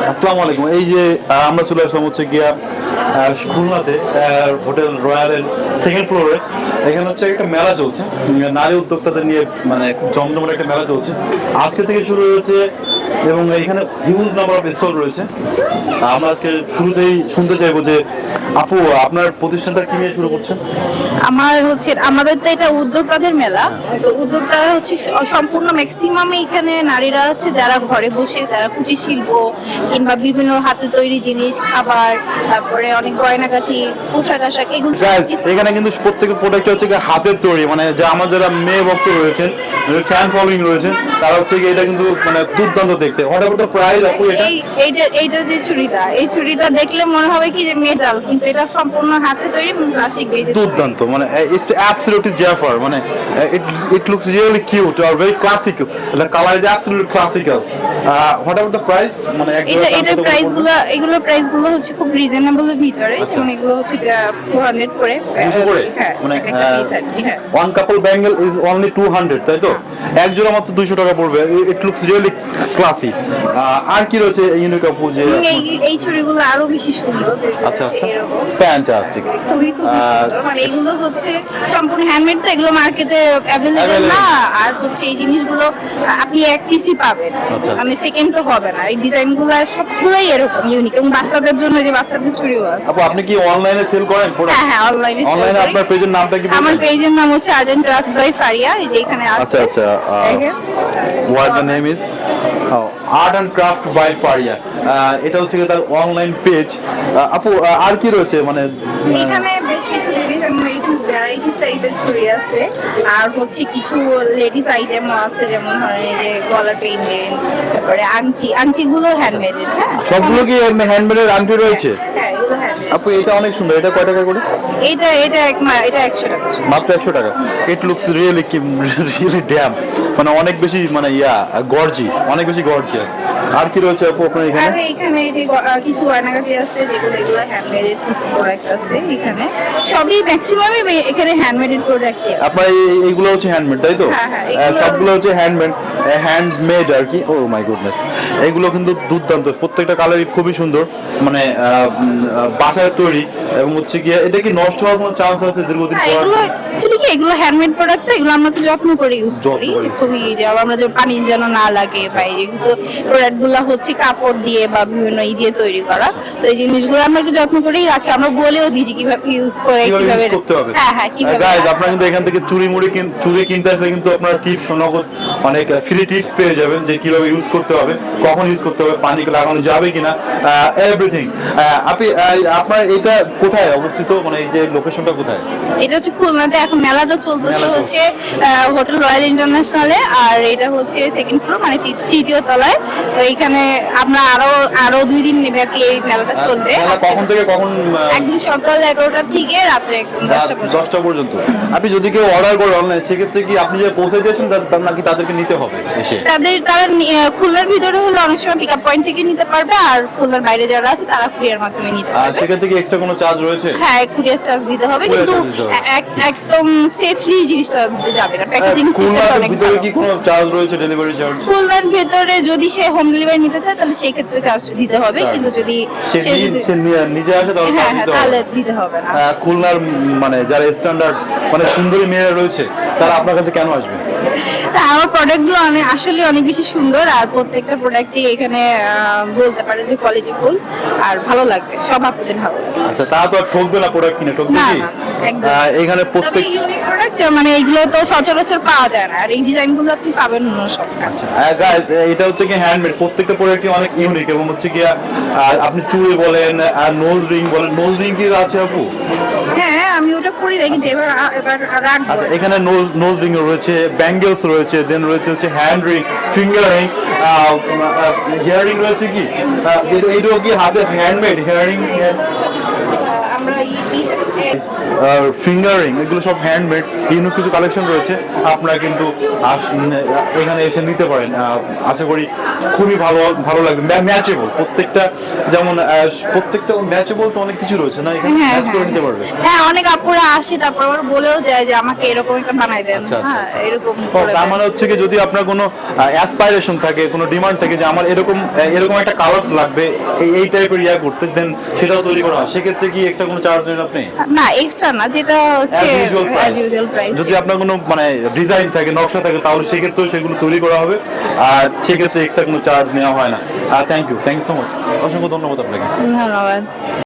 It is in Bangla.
আসসালামু আলাইকুম। এই যে আমরা চলে আসলাম হচ্ছে গিয়া খুলনাতে হোটেল রয়্যালের সেকেন্ড ফ্লোরে। এখানে হচ্ছে একটা মেলা চলছে, নারী উদ্যোক্তাদের নিয়ে, মানে খুব জমজমাট একটা মেলা চলছে। আজকে থেকে শুরু হয়েছে এবং এখানে হিউজ নাম্বার অফ স্টল রয়েছে। আমরা আজকে শুরুতেই শুনতে চাইবো যে আপু, আপনার প্রতিষ্ঠানটা কি নিয়ে শুরু করছেন? আমাদের তো এটা উদ্যোক্তাদের মেলা। তো উদ্যোক্তারা হচ্ছে সম্পূর্ণ ম্যাক্সিমাম এখানে নারীরা আছে যারা ঘরে বসে, যারা কুটির শিল্প কিংবা বিভিন্ন হাতে তৈরি জিনিস, খাবার, তারপরে অনেক গয়নাগাটি, পোশাক আশাক এগুলো। এখানে কিন্তু প্রত্যেকের প্রোডাক্ট হচ্ছে গিয়ে হাতের তৈরি, মানে যে আমার যারা মেয়ে ভক্ত রয়েছেন, ফ্যান ফলোইং রয়েছেন, তারা হচ্ছে গিয়ে এটা কিন্তু মানে দুর্দান্ত দেখতে। হোয়াট প্রাইস আপু এটা? এইটা যে ছুরিটা, এই ছুরিটা দেখলে মনে হবে কি যে মেটাল, কিন্তু এটা সম্পূর্ণ হাতে তৈরি, প্লাস্টিক বেজে। দুর্দান্ত, মানে ইটস অ্যাবসলিউটলি জাফার, মানে ইট looks really cute are very classical. The colour is absolutely classical. What about the price? মানে এটার প্রাইসগুলো হচ্ছে খুব রিজনেবলের ভিতরে, যেমন এগুলো হচ্ছে 400 করে। 200 করে? হ্যাঁ, মানে একটা পিস আর কি। হ্যাঁ, one couple bangle is only 200, তাই তো? এক জোড়া মাত্র 200 টাকা পড়বে। It looks really classy. আর কি রয়েছে ইউনিক আপু? যে এই ছুরিগুলো আরো বেশি সুন্দর, আচ্ছা আচ্ছা, এরকম ফ্যান্টাস্টিক। খুবই সুন্দর। মানে এগুলো হচ্ছে সম্পূর্ণ হ্যান্ডমেড, তো এগুলো মার্কেটে অ্যাভেলেবেল না। আর হচ্ছে এই জিনিসগুলো আপনি এক পিসই পাবেন, আচ্ছা। মানে সেকেন্ড তো হবে না। এই ডিজাইনগুলো সবগুলোই এরকম ইউনিক, এবং বাচ্চাদের জন্য যে বাচ্চাদের চুড়িও আছে। আপু, আপনি কি অনলাইনে সেল করেন? হ্যাঁ হ্যাঁ, অনলাইনে আপনার পেজের নামটা কি? আমার পেজের নাম হচ্ছে art and craft by Fariya. এই যে এখানে আছে। আচ্ছা আচ্ছা, what the name is? Art and craft by Fariya. এটা হচ্ছে তার অনলাইন পেজ। আপু, আর কি রয়েছে? মানে এখানে বেশ কিছু জিনিস, একটু ভ্যারাইটিস টাইপের চুড়ি আছে, আর হচ্ছে কিছু লেডিস আইটেমও আছে, যেমন ধরেন এই যে গলার পেন্ডেন্ট, তারপরে আংটিগুলো হ্যান্ডমেড। হ্যাঁ, সবগুলো কি হ্যান্ডমেডের আংটি রয়েছে? হ্যাঁ, এগুলো হ্যান্ডমেড। আপু, এটা অনেক সুন্দর। এটা কয় টাকা করে? এটা 100 টাকা। মাত্র 100 টাকা। ইট লুকস রিয়েলি ড্যাম, মানে অনেক বেশি, মানে গর্জি, অনেক বেশি গর্জিয়াস। আর কি রয়েছে আপু আপনার এখানে? আর এখানে এই যে কিছু গয়নাগাটি আছে, এগুলো হ্যান্ডমেড কিছু প্রোডাক্ট আছে এখানে। সবই ম্যাক্সিমামই এখানে হ্যান্ডমেড প্রোডাক্ট আছে। আপনার এইগুলো হচ্ছে হ্যান্ডমেড, তাই তো? হ্যাঁ, হ্যাঁ, সবগুলো হচ্ছে হ্যান্ডমেড আর কি। ও মাই গুডনেস, এগুলো কিন্তু দুর্দান্ত। প্রত্যেকটা কালারই খুবই সুন্দর, মানে বাসায় তৈরি। এবং হচ্ছে গিয়ে এটা কি নষ্ট হওয়ার কোনো চান্স আছে দীর্ঘদিন পর? এগুলো অ্যাকচুয়ালি কি, এগুলো হ্যান্ডমেড প্রোডাক্ট, তো এগুলো আমরা একটু যত্ন করে ইউজ করি। খুবই যে আমরা যে পানি যেন না লাগে, বা এই যেগুলো প্রোডাক্টগুলো হচ্ছে কাপড় দিয়ে বা বিভিন্ন দিয়ে তৈরি করা, তো এই জিনিসগুলো আমরা একটু যত্ন করেই রাখি। আমরা বলেও দিয়েছি কিভাবে ইউজ করে, কিভাবে করতে হবে। হ্যাঁ হ্যাঁ, কিভাবে। গাইস, আপনারা কিন্তু এখান থেকে চুড়ি কিনতে আসলে কিন্তু আপনারা টিপস, নগদ অনেক ফ্রি টিপস পেয়ে যাবেন, যে কিভাবে ইউজ করতে হবে, কখন ইউজ করতে হবে, পানি লাগানো যাবে কিনা, এভরিথিং। আপনি আপনার এটা কোথায় অবস্থিত, মানে এই যে লোকেশনটা কোথায়? এটা হচ্ছে খুলনাতে। এখন মেলাটা চলতেছে হচ্ছে হোটেল রয়্যাল ইন্টারন্যাশনালে, আর এটা হচ্ছে সেকেন্ড ফ্লোর, মানে তৃতীয় তলায়। তো এখানে আমরা আরো 2 দিন ব্যাপী এই মেলাটা চলবে। কখন থেকে কখন? একদম সকাল 11টা থেকে রাত্রে একদম 10টা পর্যন্ত। আপনি যদি কেউ অর্ডার করে অনলাইন, সেক্ষেত্রে কি আপনি যে পৌঁছে দিয়েছেন, নাকি তাদেরকে নিতে হবে এসে? তারা খুলনার ভিতরে হলে অনেক সময় পিক আপ পয়েন্ট থেকে নিতে পারবে, আর খুলনার বাইরে যারা আছে তারা কুরিয়ার মাধ্যমে নিতে আর পারবে। সেক্ষেত্রে কি এক্সট্রা কোনো চার্জ রয়েছে? হ্যাঁ, কুরিয়ার চার্জ দিতে হবে, কিন্তু একদম সেফলি জিনিসটা যাবে না। প্যাকেজিং সিস্টেমটা অনেক ভিতরে ভালো। কি কোনো চার্জ রয়েছে, ডেলিভারি চার্জ? খুলনার ভেতরে যদি সে হোম ডেলিভারি নিতে চায়, তাহলে সেই ক্ষেত্রে চার্জ দিতে হবে, কিন্তু যদি সে নিজে আসে তাহলে হ্যাঁ হ্যাঁ, তাহলে দিতে হবে না। খুলনার মানে যারা স্ট্যান্ডার্ড, মানে সুন্দরী মেয়েরা রয়েছে, তারা আপনার কাছে কেন আসবে? আমার প্রোডাক্টগুলো আসলে অনেক বেশি সুন্দর, আর প্রত্যেকটা প্রোডাক্টই এখানে বলতে পারেন যে কোয়ালিটিফুল, আর ভালো লাগবে, সব আপনাদের ভালো লাগবে। আচ্ছা, তারা তো আর ঠকবে না প্রোডাক্ট কিনে, ঠকবে না কি? না, একদম। এখানে প্রত্যেক ইউনিক প্রোডাক্ট, মানে এগুলো তো সচরাচর পাওয়া যায় না, আর এই ডিজাইনগুলো আপনি পাবেন অন্য সব। গাইস, এটা হচ্ছে কি হ্যান্ডমেড, প্রত্যেকটা প্রোডাক্টই অনেক ইউনিক। এবং হচ্ছে কি আপনি চুড়ি বলেন আর নোজ রিং বলেন, নোজ রিং কি আছে আপু? হ্যাঁ, আমি ওটা পরে রেখে এবার রাখবো। আচ্ছা, এখানে নোজ রিং রয়েছে, ব্যাঙ্গেলস রয়েছে, দেন রয়েছে হচ্ছে hand ring, finger ring, earring রয়েছে। কি এইটাও কি হাতে হ্যান্ডমেড ইয়ারিং? আমরা এই পিসেস ফিঙ্গারিং, এগুলো সব হ্যান্ডমেড ইউনিক কিছু কালেকশন রয়েছে, আপনারা কিন্তু এখানে এসে নিতে পারেন। আশা করি খুবই ভালো ভালো লাগবে। ম্যাচেবল প্রত্যেকটা, যেমন প্রত্যেকটা ম্যাচেবল তো অনেক কিছু রয়েছে না, এখানে হ্যাঁ ম্যাচ করে নিতে হ্যাঁ পারবে। হ্যাঁ, অনেক আপুরা আসে তারপর আবার বলেও যায় যে আমাকে এরকম একটা বানাই দেন। আচ্ছা, আচ্ছা, হ্যাঁ, আচ্ছা। এরকম ও, করে তার দেন। মানে হচ্ছে কি, যদি আপনার কোনো অ্যাসপাইরেশন থাকে, কোনো ডিমান্ড থাকে যে আমার এরকম এরকম একটা কালার লাগবে, এই টাইপের ইয়া করতে, দেন সেটাও তৈরি করা হয়, সেক্ষেত্রে কি এক্সট্রা কোনো চার্জ দেন আপনি? না, এক্সট্রা না, যেটা হচ্ছে As usual price. As usual price. যদি আপনার কোনো মানে ডিজাইন থাকে, নকশা থাকে, তাহলে সেক্ষেত্রেও সেগুলো তৈরি করা হবে, আর সেক্ষেত্রে এক্সট্রা কোনো চার্জ নেওয়া হয় না। থ্যাংক ইউ সো মাচ, অসংখ্য ধন্যবাদ আপনাকে। ধন্যবাদ।